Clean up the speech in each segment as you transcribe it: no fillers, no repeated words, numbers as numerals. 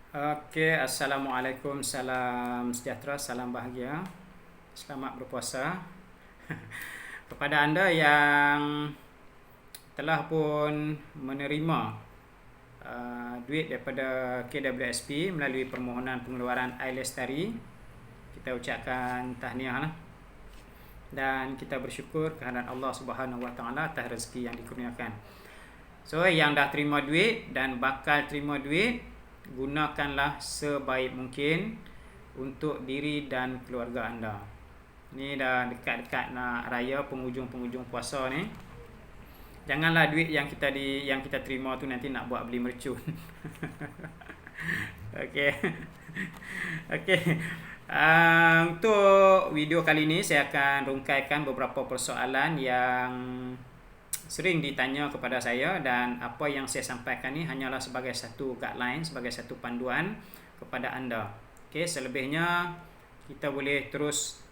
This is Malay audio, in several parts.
Okey, Assalamualaikum, salam sejahtera, salam bahagia. Selamat berpuasa. Kepada anda yang telah pun menerima duit daripada KWSP melalui permohonan pengeluaran Air Lestari, kita ucapkan tahniah lah. Dan kita bersyukur kehadirat Allah Subhanahu Wa Taala atas rezeki yang dikurniakan. So, yang dah terima duit dan bakal terima duit, gunakanlah sebaik mungkin untuk diri dan keluarga anda. Ni dah dekat-dekat nak raya, penghujung-penghujung puasa ni. Janganlah duit yang kita terima tu nanti nak buat beli mercun. Okey. Okey. Untuk video kali ni saya akan rungkaikan beberapa persoalan yang sering ditanya kepada saya, dan apa yang saya sampaikan ni hanyalah sebagai satu guideline, sebagai satu panduan kepada anda. Okey, selebihnya kita boleh terus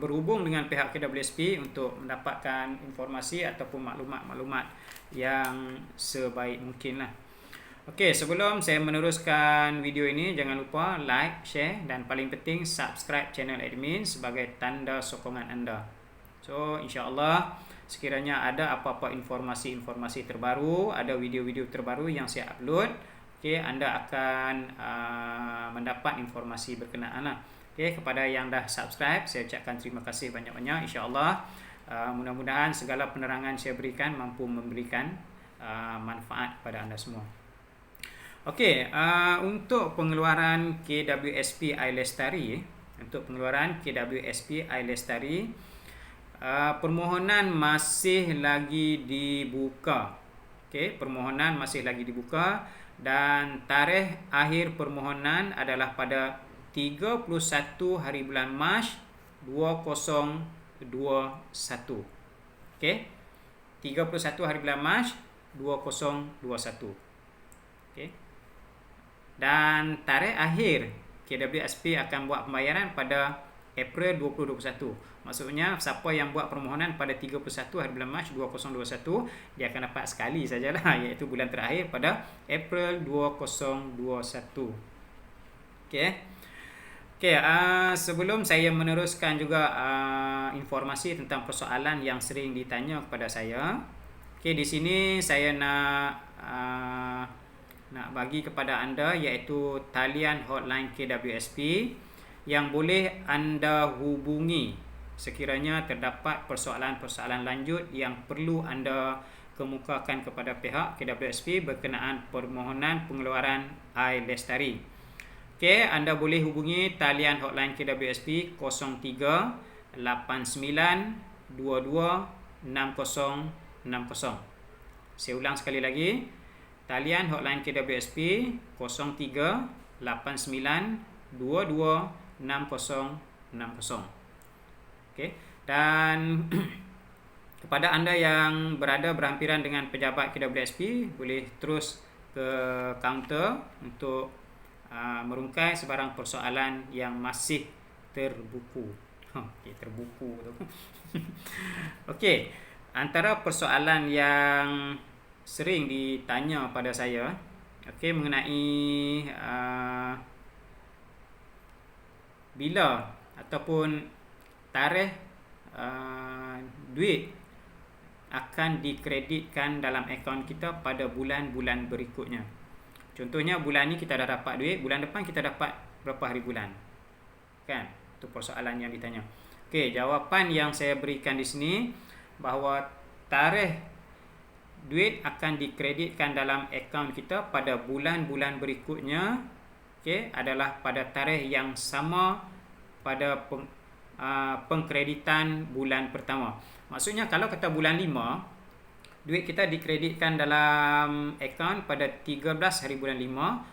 berhubung dengan pihak KWSP untuk mendapatkan informasi ataupun maklumat-maklumat yang sebaik mungkin lah. Okey, sebelum saya meneruskan video ini, jangan lupa like, share dan paling penting subscribe channel admin sebagai tanda sokongan anda. So, insya-Allah sekiranya ada apa-apa informasi-informasi terbaru, ada video-video terbaru yang saya upload, okey, anda akan mendapat informasi berkenaan lah. Okey, kepada yang dah subscribe, saya ucapkan terima kasih banyak-banyak. Insya-Allah mudah-mudahan segala penerangan saya berikan mampu memberikan manfaat kepada anda semua. Okey, untuk pengeluaran KWSP Air Lestari, permohonan masih lagi dibuka. Okey, permohonan masih lagi dibuka dan tarikh akhir permohonan adalah pada 31 hari bulan Mac 2021. Okey, 31 hari bulan Mac 2021. Okey. Dan tarikh akhir KWSP akan buat pembayaran pada April 2021. Maksudnya siapa yang buat permohonan pada 31 hari bulan Mac 2021, dia akan dapat sekali sajalah, iaitu bulan terakhir pada April 2021. Okey. Okey, sebelum saya meneruskan juga informasi tentang persoalan yang sering ditanya kepada saya. Okey, di sini saya nak bagi kepada anda iaitu talian hotline KWSP yang boleh anda hubungi sekiranya terdapat persoalan-persoalan lanjut yang perlu anda kemukakan kepada pihak KWSP berkenaan permohonan pengeluaran Air Lestari. Okey, anda boleh hubungi talian hotline KWSP 03 89 22 6060. Saya ulang sekali lagi. Talian hotline KWSP 03 89 22 6060. Okey, dan kepada anda yang berada berhampiran dengan pejabat KWSP, boleh terus ke kaunter untuk merungkai sebarang persoalan yang masih terbuku. Okey, terbuku tu. Okey, antara persoalan yang sering ditanya pada saya, okey, mengenai bila ataupun tarikh duit akan dikreditkan dalam akaun kita pada bulan-bulan berikutnya. Contohnya bulan ni kita dah dapat duit, bulan depan kita dapat berapa hari bulan, kan? Itu persoalan yang ditanya. Okey, jawapan yang saya berikan di sini bahawa tarikh duit akan dikreditkan dalam akaun kita pada bulan-bulan berikutnya, okey, adalah pada tarikh yang sama pada pengkreditan bulan pertama. Maksudnya kalau kata bulan 5, duit kita dikreditkan dalam akaun pada 13 hari bulan 5,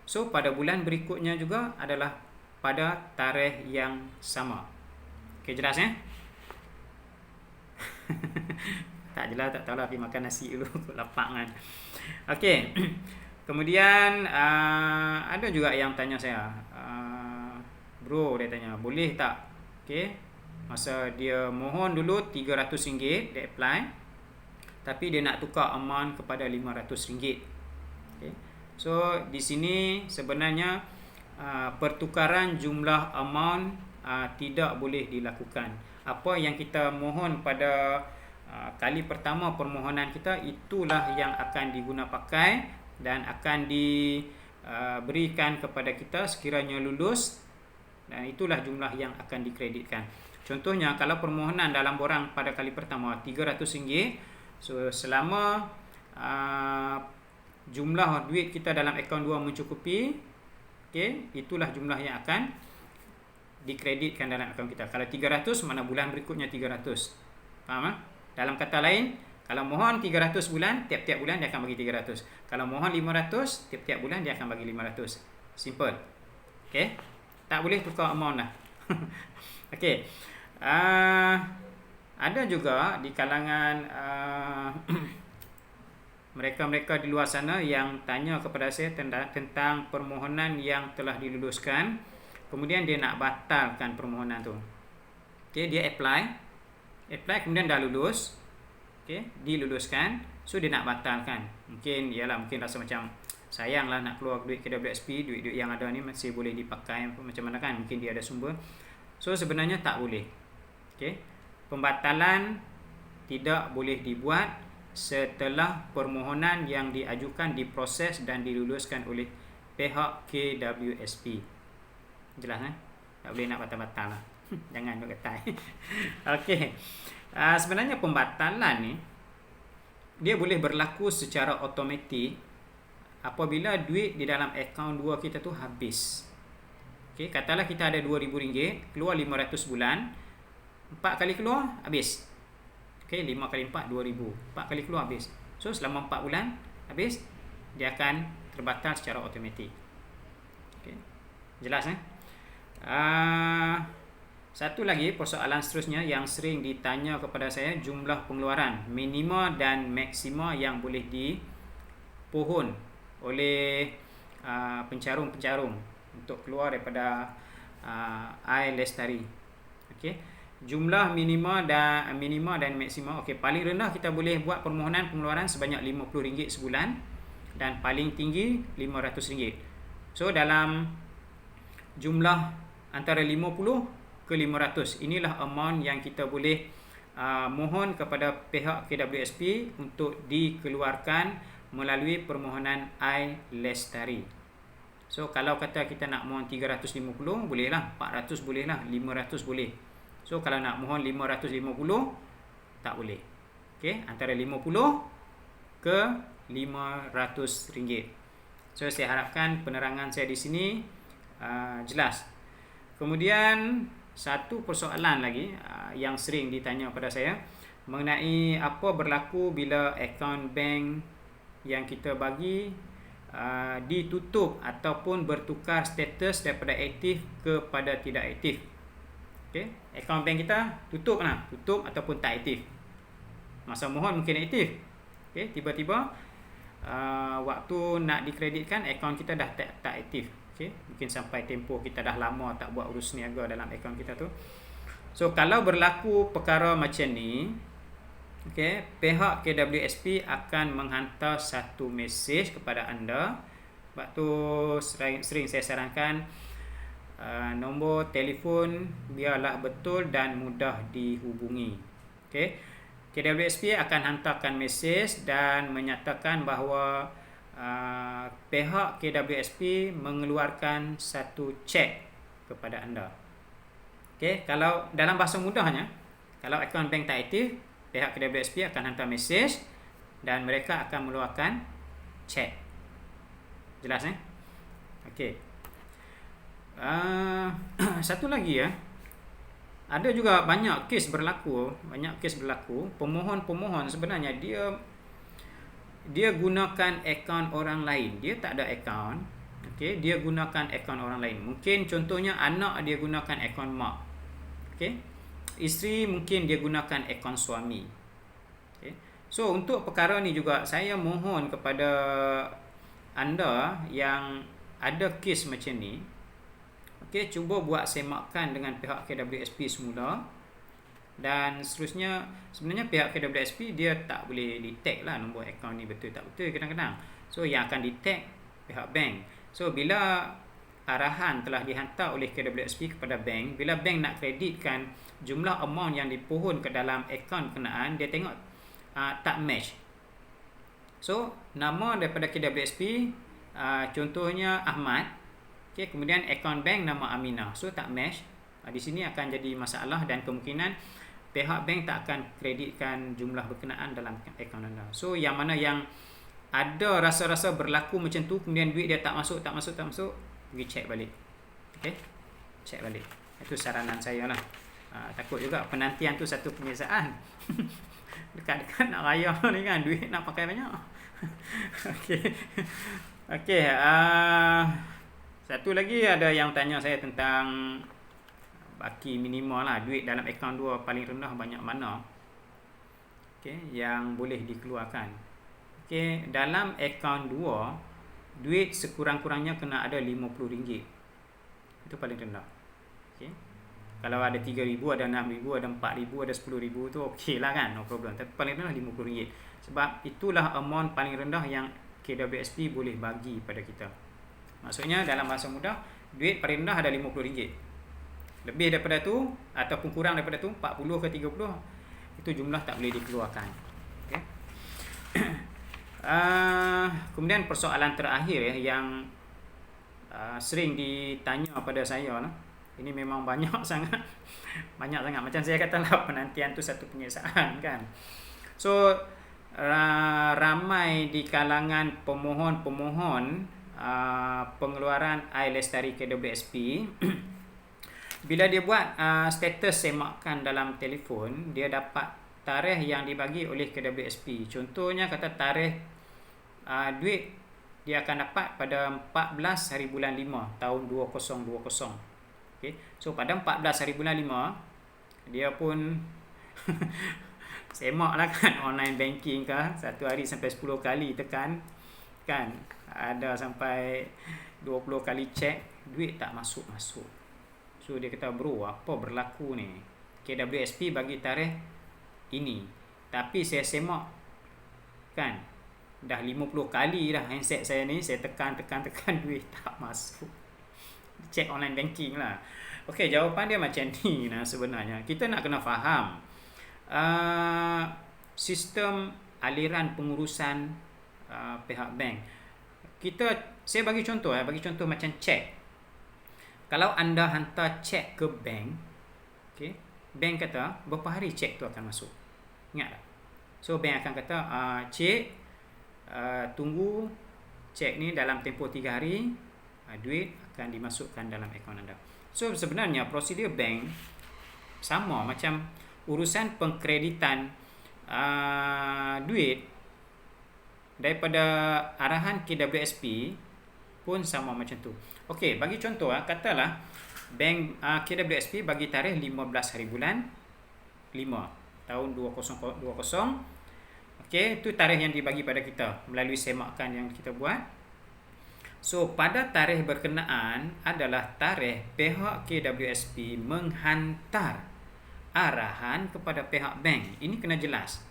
so pada bulan berikutnya juga adalah pada tarikh yang sama. Okey, jelas ya? Tak jelas, tak tahulah, pergi makan nasi dulu lapar kan. Okey. Kemudian ada juga yang tanya saya, bro, dia tanya, boleh tak, okey, masa dia mohon dulu RM300 dia apply, tapi dia nak tukar amount kepada RM500. Okay. So di sini sebenarnya pertukaran jumlah amount tidak boleh dilakukan. Apa yang kita mohon pada kali pertama permohonan kita, itulah yang akan diguna pakai dan akan diberikan kepada kita sekiranya lulus, dan itulah jumlah yang akan dikreditkan. Contohnya kalau permohonan dalam borang pada kali pertama RM300, so selama jumlah duit kita dalam akaun 2 mencukupi, okey, itulah jumlah yang akan dikreditkan dalam akaun kita. Kalau 300, mana bulan berikutnya 300. Faham tak? Dalam kata lain, kalau mohon 300 bulan, tiap-tiap bulan dia akan bagi 300. Kalau mohon 500, tiap-tiap bulan dia akan bagi 500. Simple. Okey? Tak boleh tukar amount lah. Okey. Ada juga di kalangan mereka-mereka di luar sana yang tanya kepada saya tentang permohonan yang telah diluluskan, kemudian dia nak batalkan permohonan tu. Okey, dia apply kemudian dah lulus, okey, diluluskan, so dia nak batalkan. Mungkin rasa macam sayanglah nak keluar duit KWSP, duit-duit yang ada ni masih boleh dipakai macam mana kan, mungkin dia ada sumber. So sebenarnya tak boleh. Okey, pembatalan tidak boleh dibuat setelah permohonan yang diajukan diproses dan diluluskan oleh pihak KWSP. Jelas kan? Tak boleh nak batal-batal lah. Jangan duk ketai. Okey. Sebenarnya pembatalan ni dia boleh berlaku secara automatik apabila duit di dalam akaun 2 kita tu habis. Okey, katalah kita ada RM2,000, keluar 500 bulan, 4 kali keluar habis. Okey, 5 kali 4 2,000. 4 kali keluar habis. So selama 4 bulan habis, dia akan terbatal secara automatik. Okey. Jelas satu lagi persoalan seterusnya yang sering ditanya kepada saya, jumlah pengeluaran minima dan maksima yang boleh dipohon oleh pencarum-pencarum untuk keluar daripada iLestari. Okey, jumlah minima dan maksima. Okey, paling rendah kita boleh buat permohonan pengeluaran sebanyak RM50 sebulan dan paling tinggi RM500. So dalam jumlah antara 50 ke 500, inilah amount yang kita boleh mohon kepada pihak KWSP untuk dikeluarkan melalui permohonan iLestari. So kalau kata kita nak mohon 350, boleh lah, 400 boleh lah, 500 boleh. So kalau nak mohon 550, tak boleh. Okey, antara 50 ke RM500. So saya harapkan penerangan saya di sini jelas. Kemudian satu persoalan lagi yang sering ditanya pada saya mengenai apa berlaku bila akaun bank yang kita bagi ditutup ataupun bertukar status daripada aktif kepada tidak aktif. Okey, akaun bank kita tutup ataupun tak aktif. Masa mohon mungkin aktif. Okey, tiba-tiba waktu nak dikreditkan akaun kita dah tak aktif. Okey, mungkin sampai tempoh kita dah lama tak buat urus niaga dalam akaun kita tu. So kalau berlaku perkara macam ni, okey, pihak KWSP akan menghantar satu mesej kepada anda. Sebab tu sering saya sarankan nombor telefon biarlah betul dan mudah dihubungi. Okey, KWSP akan hantarkan mesej dan menyatakan bahawa pihak KWSP mengeluarkan satu cek kepada anda. Okey, kalau dalam bahasa mudahnya, kalau akaun bank tak aktif, pihak KWSP akan hantar mesej dan mereka akan mengeluarkan cek. Jelas Okey. Satu lagi ada juga banyak kes berlaku, pemohon sebenarnya dia gunakan akaun orang lain. Dia tak ada akaun. Okey, dia gunakan akaun orang lain. Mungkin contohnya anak dia gunakan akaun mak. Okey. Isteri mungkin dia gunakan akaun suami. Okey. So untuk perkara ni juga saya mohon kepada anda yang ada kes macam ni, okey, cuba buat semakan dengan pihak KWSP semula. Dan seterusnya, sebenarnya pihak KWSP dia tak boleh detect lah nombor akaun ni betul tak betul kadang-kadang. So yang akan detect pihak bank. So bila arahan telah dihantar oleh KWSP kepada bank, bila bank nak kreditkan jumlah amount yang dipohon ke dalam akaun berkenaan, dia tengok tak match. So nama daripada KWSP contohnya Ahmad, okay, kemudian akaun bank nama Aminah, so tak match. Di sini akan jadi masalah dan kemungkinan pihak bank tak akan kreditkan jumlah berkenaan dalam akaun anda. So yang mana yang ada rasa-rasa berlaku macam tu, kemudian duit dia tak masuk, pergi check balik. Okay, check balik. Itu saranan saya lah. Takut juga penantian tu satu penyelesaian. Dekat-dekat nak raya ni kan, duit nak pakai banyak. Okay. Satu lagi ada yang tanya saya tentang baki minimal lah, duit dalam akaun 2 paling rendah banyak mana, okay, yang boleh dikeluarkan. Okay, dalam akaun 2 duit sekurang-kurangnya kena ada RM50. Itu paling rendah. Okay. Kalau ada 3,000, ada 6,000, ada 4,000, ada 10,000 tu okey lah kan, no problem. Tapi paling rendah RM50. Sebab itulah amount paling rendah yang KWSP boleh bagi pada kita. Maksudnya dalam bahasa mudah, duit paling rendah ada RM50. Lebih daripada tu ataupun kurang daripada tu 40 ke 30, itu jumlah tak boleh dikeluarkan. Okay. Kemudian persoalan terakhir yang sering ditanya pada saya lah. Ini memang banyak sangat. Macam saya kata lah, penantian tu satu penyelesaian kan. So ramai di kalangan pemohon pengeluaran air lestari KWSP bila dia buat status semakkan dalam telefon, dia dapat tarikh yang dibagi oleh KWSP. Contohnya kata tarikh duit dia akan dapat pada 14 hari bulan 5 tahun 2020. Okay. So pada 14 hari bulan 5 dia pun semak lah kan, online banking ke, satu hari sampai 10 kali tekan kan, ada sampai 20 kali check, duit tak masuk-masuk. So dia kata, bro, apa berlaku ni? KWSP bagi tarikh ini, tapi saya semak kan, dah 50 kali dah handset saya ni, saya tekan duit tak masuk. Check online banking lah. Okey, jawapan dia macam ni lah sebenarnya. Kita nak kena faham sistem aliran pengurusan pihak bank. Saya bagi contoh macam cek. Kalau anda hantar cek ke bank, okay, bank kata berapa hari cek tu akan masuk. Ingat tak? So bank akan kata cik tunggu cek ni dalam tempoh 3 hari, duit akan dimasukkan dalam akaun anda. So sebenarnya prosedur bank sama macam urusan pengkreditan duit daripada arahan KWSP pun sama macam tu. Okey, bagi contoh katalah bank KWSP bagi tarikh 15 hari bulan 5 tahun 2020. Okey, itu tarikh yang dibagi pada kita melalui semakan yang kita buat. So pada tarikh berkenaan adalah tarikh pihak KWSP menghantar arahan kepada pihak bank. Ini kena jelas.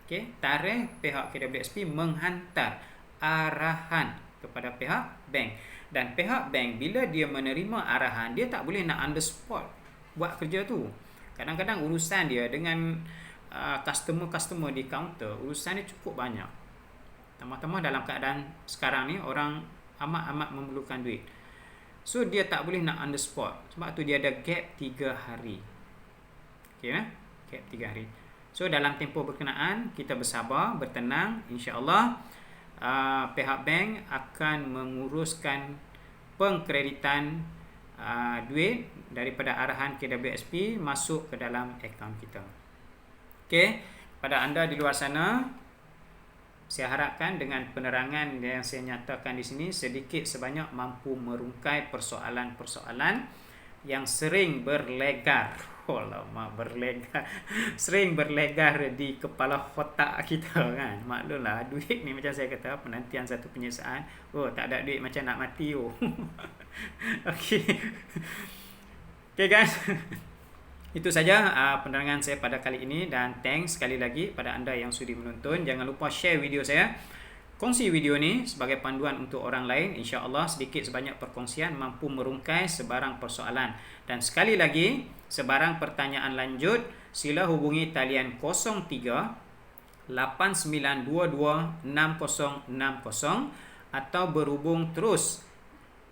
Okey, tarikh pihak KWSP menghantar arahan kepada pihak bank. Dan pihak bank bila dia menerima arahan, dia tak boleh nak on the spot buat kerja tu. Kadang-kadang urusan dia dengan customer di kaunter, urusan dia cukup banyak. Tambah-tambah dalam keadaan sekarang ni orang amat memerlukan duit. So dia tak boleh nak on the spot. Sebab tu dia ada gap 3 hari. Okey kan? Gap 3 hari. So dalam tempoh berkenaan kita bersabar, bertenang, insya-Allah pihak bank akan menguruskan pengkreditan duit daripada arahan KWSP masuk ke dalam akaun kita. Okey, pada anda di luar sana, saya harapkan dengan penerangan yang saya nyatakan di sini sedikit sebanyak mampu merungkai persoalan-persoalan yang sering berlegar. Sering berlegar di kepala otak kita kan. Maklumlah, duit ni macam saya kata, penantian satu penyelesaian. Oh, tak ada duit macam nak mati. Okey. Okay guys. Itu saja penerangan saya pada kali ini, dan thanks sekali lagi pada anda yang sudi menonton. Jangan lupa share video saya, kongsi video ni sebagai panduan untuk orang lain. InsyaAllah sedikit sebanyak perkongsian mampu merungkai sebarang persoalan. Dan sekali lagi, sebarang pertanyaan lanjut, sila hubungi talian 03 8922 6060 atau berhubung terus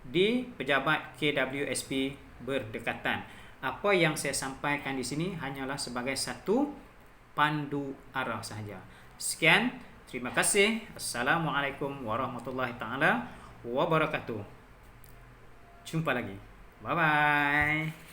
di pejabat KWSP berdekatan. Apa yang saya sampaikan di sini hanyalah sebagai satu pandu arah sahaja. Sekian, terima kasih. Assalamualaikum warahmatullahi taala wabarakatuh. Jumpa lagi. Bye bye.